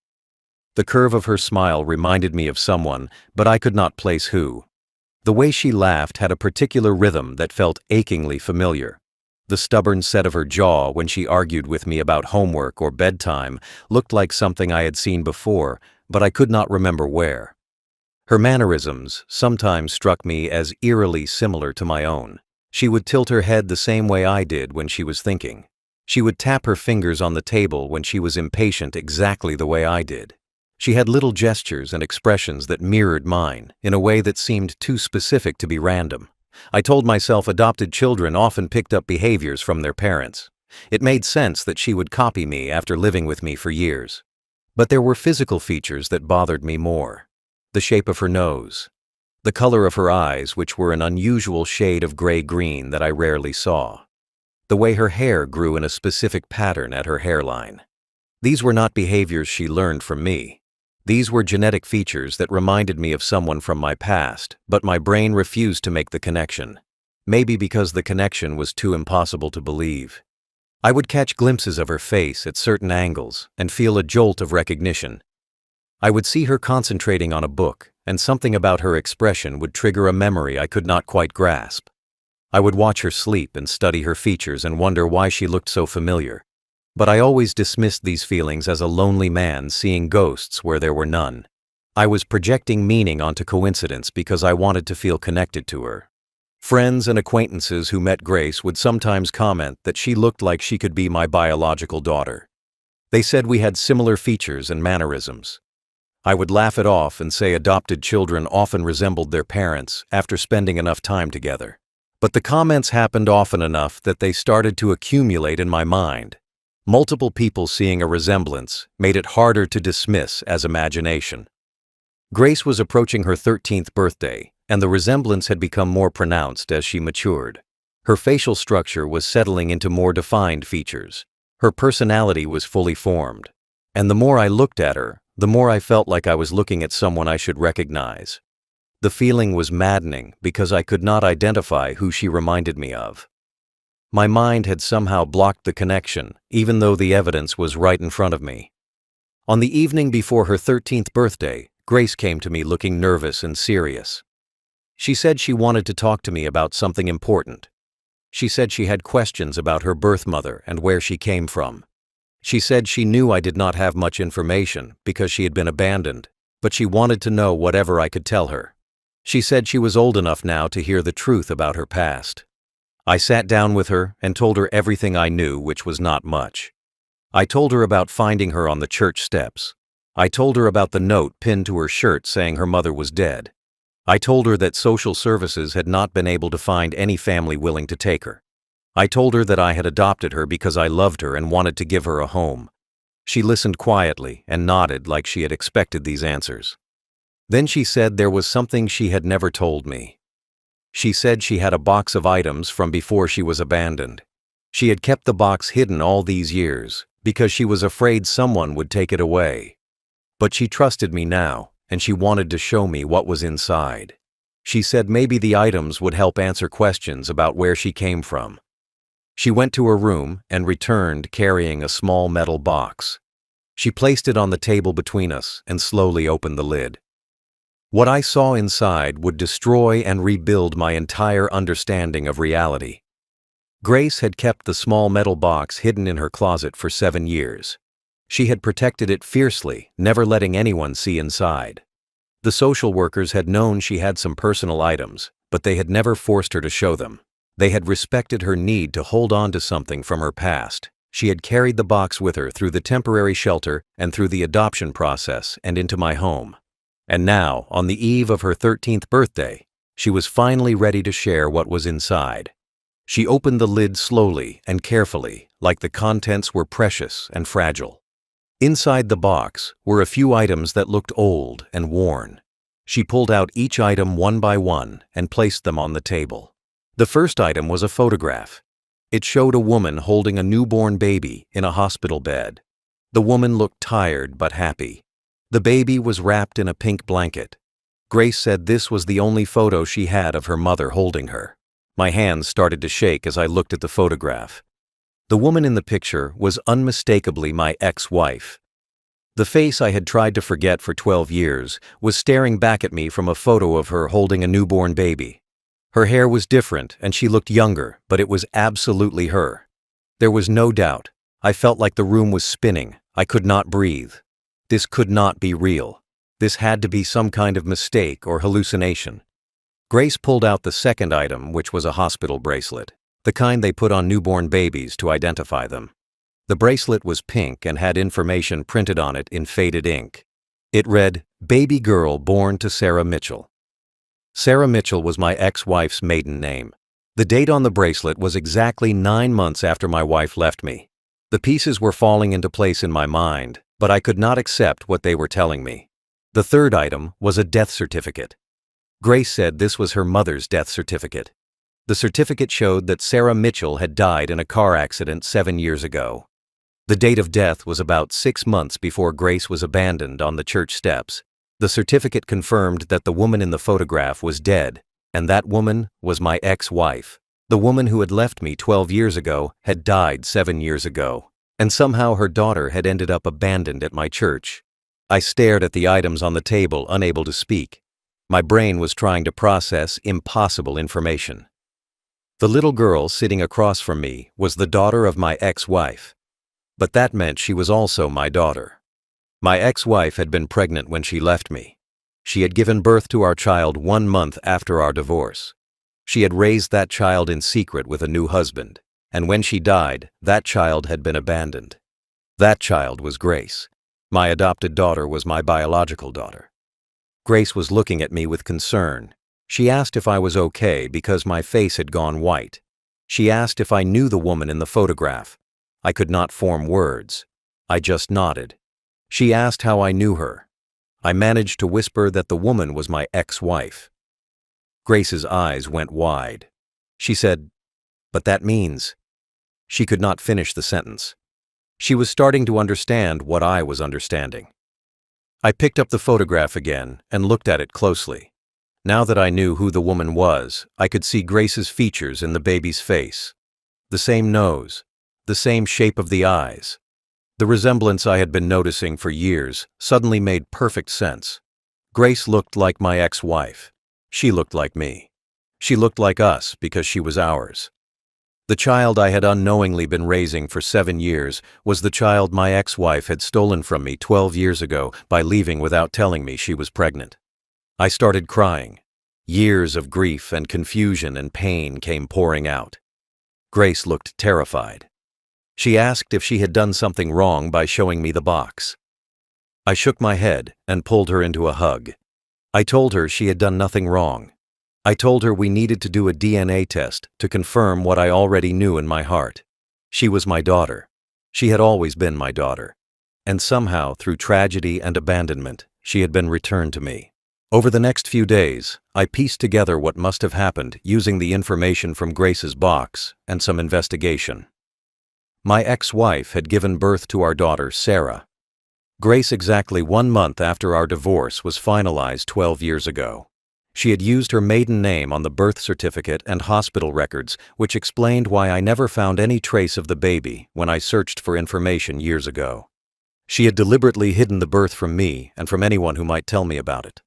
The curve of her smile reminded me of someone, but I could not place who. The way she laughed had a particular rhythm that felt achingly familiar. The stubborn set of her jaw when she argued with me about homework or bedtime looked like something I had seen before, but I could not remember where. Her mannerisms sometimes struck me as eerily similar to my own. She would tilt her head the same way I did when she was thinking. She would tap her fingers on the table when she was impatient exactly the way I did. She had little gestures and expressions that mirrored mine in a way that seemed too specific to be random. I told myself adopted children often picked up behaviors from their parents. It made sense that she would copy me after living with me for years. But there were physical features that bothered me more. The shape of her nose. The color of her eyes, which were an unusual shade of gray-green that I rarely saw. The way her hair grew in a specific pattern at her hairline. These were not behaviors she learned from me. These were genetic features that reminded me of someone from my past, but my brain refused to make the connection. Maybe because the connection was too impossible to believe. I would catch glimpses of her face at certain angles and feel a jolt of recognition. I would see her concentrating on a book, and something about her expression would trigger a memory I could not quite grasp. I would watch her sleep and study her features and wonder why she looked so familiar. But I always dismissed these feelings as a lonely man seeing ghosts where there were none. I was projecting meaning onto coincidence because I wanted to feel connected to her. Friends and acquaintances who met Grace would sometimes comment that she looked like she could be my biological daughter. They said we had similar features and mannerisms. I would laugh it off and say adopted children often resembled their parents after spending enough time together. But the comments happened often enough that they started to accumulate in my mind. Multiple people seeing a resemblance made it harder to dismiss as imagination. Grace was approaching her 13th birthday, and the resemblance had become more pronounced as she matured. Her facial structure was settling into more defined features. Her personality was fully formed. And the more I looked at her, the more I felt like I was looking at someone I should recognize. The feeling was maddening because I could not identify who she reminded me of. My mind had somehow blocked the connection, even though the evidence was right in front of me. On the evening before her 13th birthday, Grace came to me looking nervous and serious. She said she wanted to talk to me about something important. She said she had questions about her birth mother and where she came from. She said she knew I did not have much information because she had been abandoned, but she wanted to know whatever I could tell her. She said she was old enough now to hear the truth about her past. I sat down with her and told her everything I knew, which was not much. I told her about finding her on the church steps. I told her about the note pinned to her shirt saying her mother was dead. I told her that social services had not been able to find any family willing to take her. I told her that I had adopted her because I loved her and wanted to give her a home. She listened quietly and nodded like she had expected these answers. Then she said there was something she had never told me. She said she had a box of items from before she was abandoned. She had kept the box hidden all these years because she was afraid someone would take it away. But she trusted me now, and she wanted to show me what was inside. She said maybe the items would help answer questions about where she came from. She went to her room and returned carrying a small metal box. She placed it on the table between us and slowly opened the lid. What I saw inside would destroy and rebuild my entire understanding of reality. Grace had kept the small metal box hidden in her closet for 7 years. She had protected it fiercely, never letting anyone see inside. The social workers had known she had some personal items, but they had never forced her to show them. They had respected her need to hold on to something from her past. She had carried the box with her through the temporary shelter and through the adoption process and into my home. And now, on the eve of her 13th birthday, she was finally ready to share what was inside. She opened the lid slowly and carefully, like the contents were precious and fragile. Inside the box were a few items that looked old and worn. She pulled out each item one by one and placed them on the table. The first item was a photograph. It showed a woman holding a newborn baby in a hospital bed. The woman looked tired but happy. The baby was wrapped in a pink blanket. Grace said this was the only photo she had of her mother holding her. My hands started to shake as I looked at the photograph. The woman in the picture was unmistakably my ex-wife. The face I had tried to forget for 12 years was staring back at me from a photo of her holding a newborn baby. Her hair was different and she looked younger, but it was absolutely her. There was no doubt. I felt like the room was spinning. I could not breathe. This could not be real. This had to be some kind of mistake or hallucination. Grace pulled out the second item, which was a hospital bracelet, the kind they put on newborn babies to identify them. The bracelet was pink and had information printed on it in faded ink. It read, "Baby girl born to Sarah Mitchell." Sarah Mitchell was my ex-wife's maiden name. The date on the bracelet was exactly 9 months after my wife left me. The pieces were falling into place in my mind, but I could not accept what they were telling me. The third item was a death certificate. Grace said this was her mother's death certificate. The certificate showed that Sarah Mitchell had died in a car accident 7 years ago. The date of death was about 6 months before Grace was abandoned on the church steps. The certificate confirmed that the woman in the photograph was dead, and that woman was my ex-wife. The woman who had left me 12 years ago had died 7 years ago, and somehow her daughter had ended up abandoned at my church. I stared at the items on the table, unable to speak. My brain was trying to process impossible information. The little girl sitting across from me was the daughter of my ex-wife. But that meant she was also my daughter. My ex-wife had been pregnant when she left me. She had given birth to our child 1 month after our divorce. She had raised that child in secret with a new husband, and when she died, that child had been abandoned. That child was Grace. My adopted daughter was my biological daughter. Grace was looking at me with concern. She asked if I was okay because my face had gone white. She asked if I knew the woman in the photograph. I could not form words. I just nodded. She asked how I knew her. I managed to whisper that the woman was my ex-wife. Grace's eyes went wide. She said, "But that means..." She could not finish the sentence. She was starting to understand what I was understanding. I picked up the photograph again and looked at it closely. Now that I knew who the woman was, I could see Grace's features in the baby's face. The same nose, the same shape of the eyes. The resemblance I had been noticing for years suddenly made perfect sense. Grace looked like my ex-wife. She looked like me. She looked like us because she was ours. The child I had unknowingly been raising for 7 years was the child my ex-wife had stolen from me 12 years ago by leaving without telling me she was pregnant. I started crying. Years of grief and confusion and pain came pouring out. Grace looked terrified. She asked if she had done something wrong by showing me the box. I shook my head and pulled her into a hug. I told her she had done nothing wrong. I told her we needed to do a DNA test to confirm what I already knew in my heart. She was my daughter. She had always been my daughter. And somehow, through tragedy and abandonment, she had been returned to me. Over the next few days, I pieced together what must have happened using the information from Grace's box and some investigation. My ex-wife had given birth to our daughter, Sarah. Grace, exactly 1 month after our divorce was finalized 12 years ago. She had used her maiden name on the birth certificate and hospital records, which explained why I never found any trace of the baby when I searched for information years ago. She had deliberately hidden the birth from me and from anyone who might tell me about it.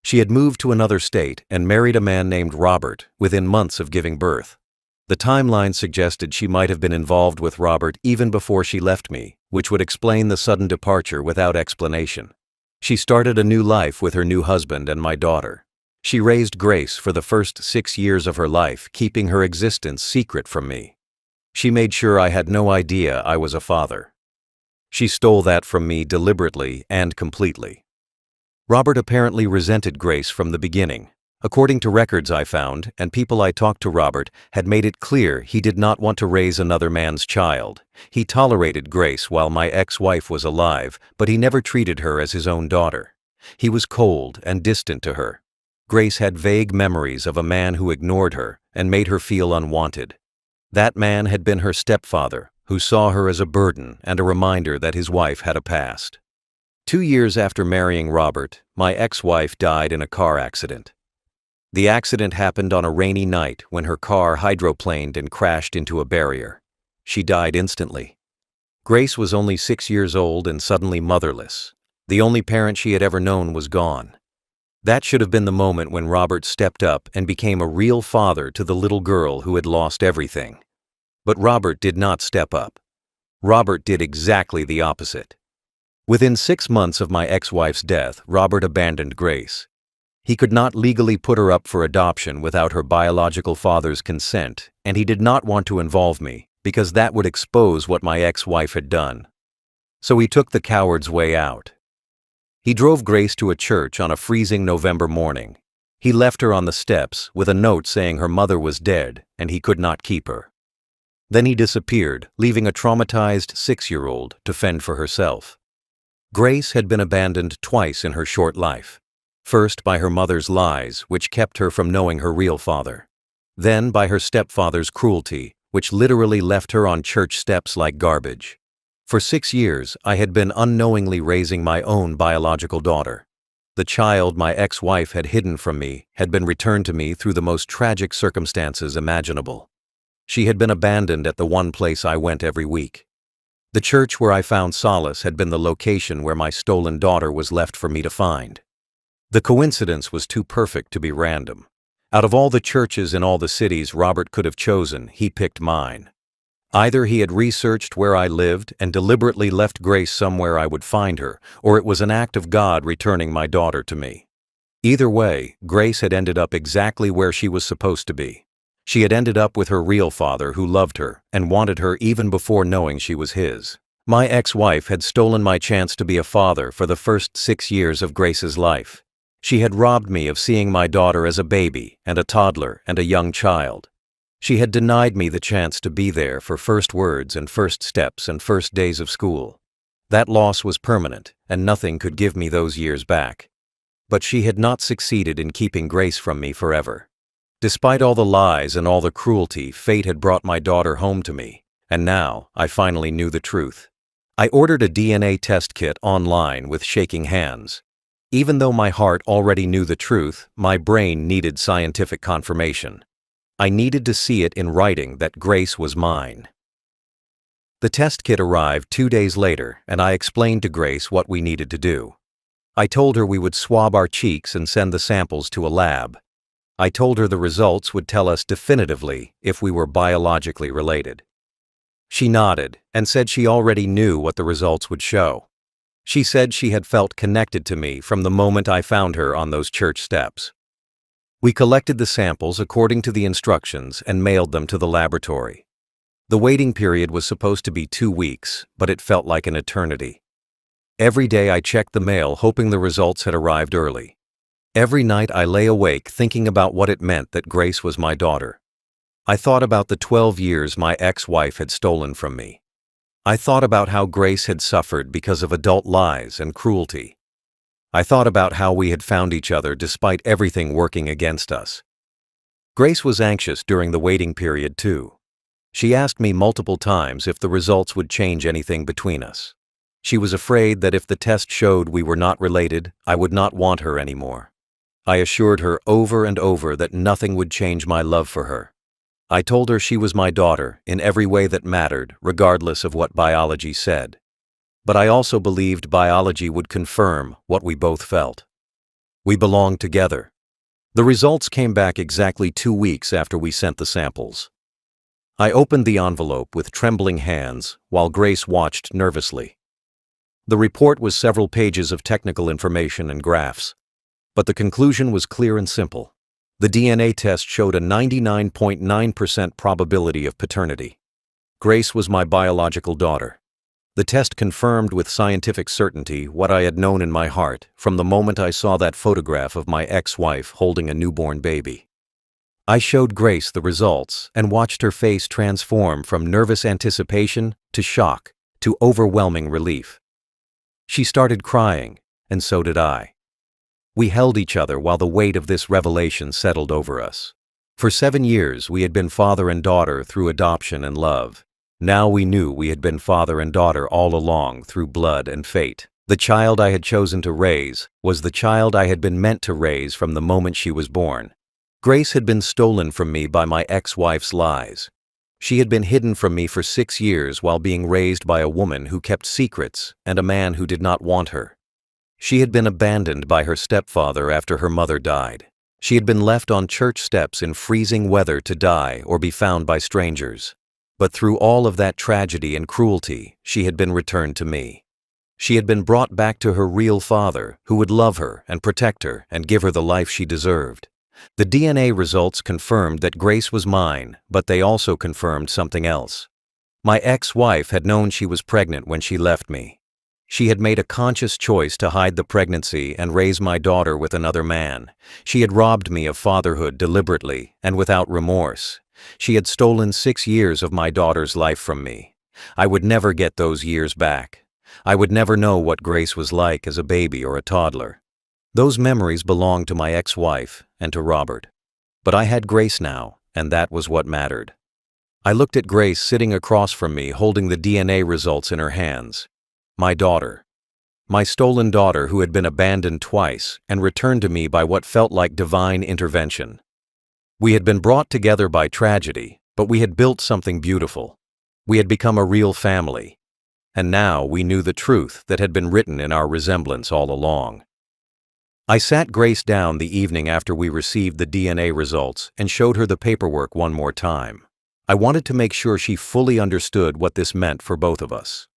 She had moved to another state and married a man named Robert within months of giving birth. The timeline suggested she might have been involved with Robert even before she left me, which would explain the sudden departure without explanation. She started a new life with her new husband and my daughter. She raised Grace for the first 6 years of her life, keeping her existence secret from me. She made sure I had no idea I was a father. She stole that from me deliberately and completely. Robert apparently resented Grace from the beginning. According to records I found, and people I talked to, Robert had made it clear he did not want to raise another man's child. He tolerated Grace while my ex-wife was alive, but he never treated her as his own daughter. He was cold and distant to her. Grace had vague memories of a man who ignored her and made her feel unwanted. That man had been her stepfather, who saw her as a burden and a reminder that his wife had a past. 2 years after marrying Robert, my ex-wife died in a car accident. The accident happened on a rainy night when her car hydroplaned and crashed into a barrier. She died instantly. Grace was only 6 years old and suddenly motherless. The only parent she had ever known was gone. That should have been the moment when Robert stepped up and became a real father to the little girl who had lost everything. But Robert did not step up. Robert did exactly the opposite. Within 6 months of my ex-wife's death, Robert abandoned Grace. He could not legally put her up for adoption without her biological father's consent, and he did not want to involve me, because that would expose what my ex-wife had done. So he took the coward's way out. He drove Grace to a church on a freezing November morning. He left her on the steps with a note saying her mother was dead and he could not keep her. Then he disappeared, leaving a traumatized 6-year-old to fend for herself. Grace had been abandoned twice in her short life. First by her mother's lies, which kept her from knowing her real father. Then by her stepfather's cruelty, which literally left her on church steps like garbage. For 6 years, I had been unknowingly raising my own biological daughter. The child my ex-wife had hidden from me had been returned to me through the most tragic circumstances imaginable. She had been abandoned at the one place I went every week. The church where I found solace had been the location where my stolen daughter was left for me to find. The coincidence was too perfect to be random. Out of all the churches in all the cities Robert could have chosen, he picked mine. Either he had researched where I lived and deliberately left Grace somewhere I would find her, or it was an act of God returning my daughter to me. Either way, Grace had ended up exactly where she was supposed to be. She had ended up with her real father who loved her and wanted her even before knowing she was his. My ex-wife had stolen my chance to be a father for the first 6 years of Grace's life. She had robbed me of seeing my daughter as a baby and a toddler and a young child. She had denied me the chance to be there for first words and first steps and first days of school. That loss was permanent, and nothing could give me those years back. But she had not succeeded in keeping Grace from me forever. Despite all the lies and all the cruelty, fate had brought my daughter home to me, and now I finally knew the truth. I ordered a DNA test kit online with shaking hands. Even though my heart already knew the truth, my brain needed scientific confirmation. I needed to see it in writing that Grace was mine. The test kit arrived 2 days later, and I explained to Grace what we needed to do. I told her we would swab our cheeks and send the samples to a lab. I told her the results would tell us definitively if we were biologically related. She nodded and said she already knew what the results would show. She said she had felt connected to me from the moment I found her on those church steps. We collected the samples according to the instructions and mailed them to the laboratory. The waiting period was supposed to be 2 weeks, but it felt like an eternity. Every day I checked the mail hoping the results had arrived early. Every night I lay awake thinking about what it meant that Grace was my daughter. I thought about the 12 years my ex-wife had stolen from me. I thought about how Grace had suffered because of adult lies and cruelty. I thought about how we had found each other despite everything working against us. Grace was anxious during the waiting period too. She asked me multiple times if the results would change anything between us. She was afraid that if the test showed we were not related, I would not want her anymore. I assured her over and over that nothing would change my love for her. I told her she was my daughter in every way that mattered, regardless of what biology said. But I also believed biology would confirm what we both felt. We belonged together. The results came back exactly 2 weeks after we sent the samples. I opened the envelope with trembling hands while Grace watched nervously. The report was several pages of technical information and graphs. But the conclusion was clear and simple. The DNA test showed a 99.9% probability of paternity. Grace was my biological daughter. The test confirmed with scientific certainty what I had known in my heart from the moment I saw that photograph of my ex-wife holding a newborn baby. I showed Grace the results and watched her face transform from nervous anticipation to shock to overwhelming relief. She started crying, and so did I. We held each other while the weight of this revelation settled over us. For 7 years, we had been father and daughter through adoption and love. Now we knew we had been father and daughter all along through blood and fate. The child I had chosen to raise was the child I had been meant to raise from the moment she was born. Grace had been stolen from me by my ex-wife's lies. She had been hidden from me for 6 years while being raised by a woman who kept secrets and a man who did not want her. She had been abandoned by her stepfather after her mother died. She had been left on church steps in freezing weather to die or be found by strangers. But through all of that tragedy and cruelty, she had been returned to me. She had been brought back to her real father, who would love her and protect her and give her the life she deserved. The DNA results confirmed that Grace was mine, but they also confirmed something else. My ex-wife had known she was pregnant when she left me. She had made a conscious choice to hide the pregnancy and raise my daughter with another man. She had robbed me of fatherhood deliberately and without remorse. She had stolen 6 years of my daughter's life from me. I would never get those years back. I would never know what Grace was like as a baby or a toddler. Those memories belonged to my ex-wife and to Robert. But I had Grace now, and that was what mattered. I looked at Grace sitting across from me holding the DNA results in her hands. My daughter. My stolen daughter who had been abandoned twice and returned to me by what felt like divine intervention. We had been brought together by tragedy, but we had built something beautiful. We had become a real family. And now we knew the truth that had been written in our resemblance all along. I sat Grace down the evening after we received the DNA results and showed her the paperwork one more time. I wanted to make sure she fully understood what this meant for both of us.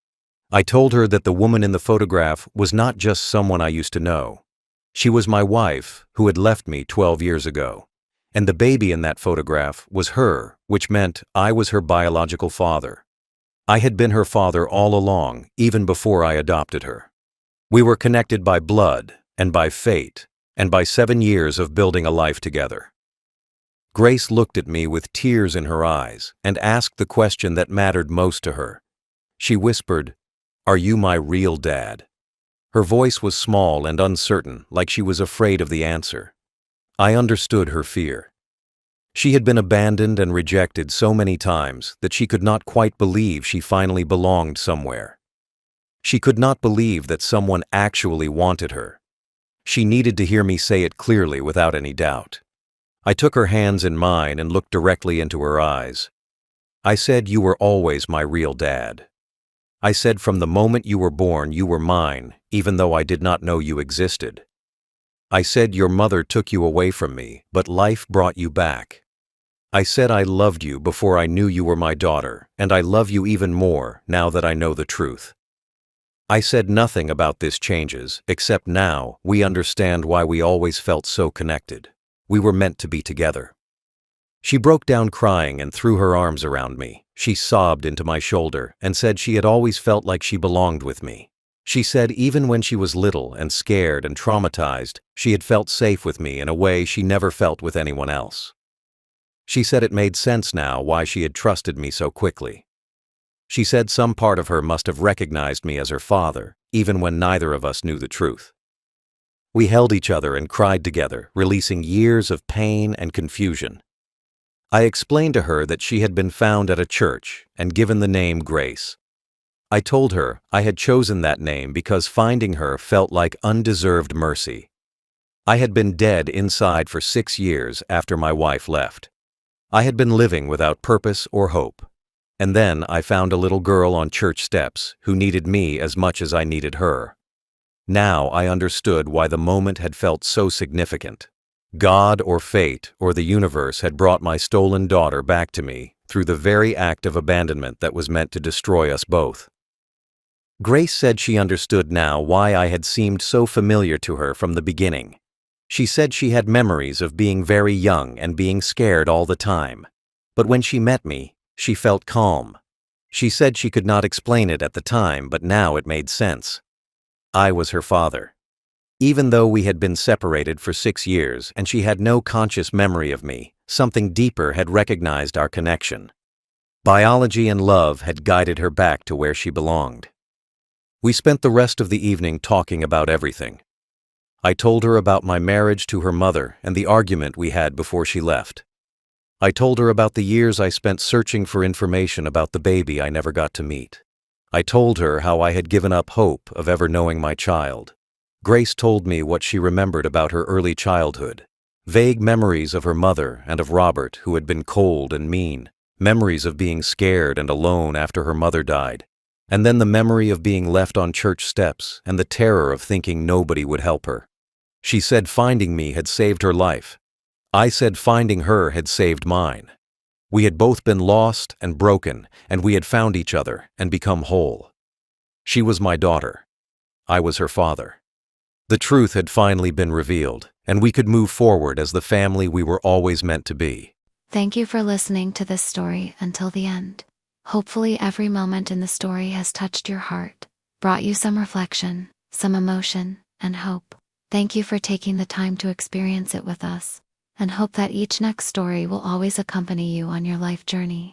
I told her that the woman in the photograph was not just someone I used to know. She was my wife, who had left me 12 years ago. And the baby in that photograph was her, which meant I was her biological father. I had been her father all along, even before I adopted her. We were connected by blood, and by fate, and by 7 years of building a life together. Grace looked at me with tears in her eyes and asked the question that mattered most to her. She whispered, "Are you my real dad?" Her voice was small and uncertain, like she was afraid of the answer. I understood her fear. She had been abandoned and rejected so many times that she could not quite believe she finally belonged somewhere. She could not believe that someone actually wanted her. She needed to hear me say it clearly without any doubt. I took her hands in mine and looked directly into her eyes. I said, "You were always my real dad." I said, "From the moment you were born, you were mine, even though I did not know you existed." I said, "Your mother took you away from me, but life brought you back." I said, "I loved you before I knew you were my daughter, and I love you even more now that I know the truth." I said nothing about this changes, except now we understand why we always felt so connected. We were meant to be together. She broke down crying and threw her arms around me. She sobbed into my shoulder and said she had always felt like she belonged with me. She said even when she was little and scared and traumatized, she had felt safe with me in a way she never felt with anyone else. She said it made sense now why she had trusted me so quickly. She said some part of her must have recognized me as her father, even when neither of us knew the truth. We held each other and cried together, releasing years of pain and confusion. I explained to her that she had been found at a church and given the name Grace. I told her I had chosen that name because finding her felt like undeserved mercy. I had been dead inside for 6 years after my wife left. I had been living without purpose or hope. And then I found a little girl on church steps who needed me as much as I needed her. Now I understood why the moment had felt so significant. God or fate or the universe had brought my stolen daughter back to me through the very act of abandonment that was meant to destroy us both. Grace said she understood now why I had seemed so familiar to her from the beginning. She said she had memories of being very young and being scared all the time. But when she met me, she felt calm. She said she could not explain it at the time, but now it made sense. I was her father. Even though we had been separated for 6 years and she had no conscious memory of me, something deeper had recognized our connection. Biology and love had guided her back to where she belonged. We spent the rest of the evening talking about everything. I told her about my marriage to her mother and the argument we had before she left. I told her about the years I spent searching for information about the baby I never got to meet. I told her how I had given up hope of ever knowing my child. Grace told me what she remembered about her early childhood. Vague memories of her mother and of Robert, who had been cold and mean. Memories of being scared and alone after her mother died. And then the memory of being left on church steps and the terror of thinking nobody would help her. She said finding me had saved her life. I said finding her had saved mine. We had both been lost and broken, and we had found each other and become whole. She was my daughter. I was her father. The truth had finally been revealed, and we could move forward as the family we were always meant to be. Thank you for listening to this story until the end. Hopefully every moment in the story has touched your heart, brought you some reflection, some emotion, and hope. Thank you for taking the time to experience it with us, and hope that each next story will always accompany you on your life journey.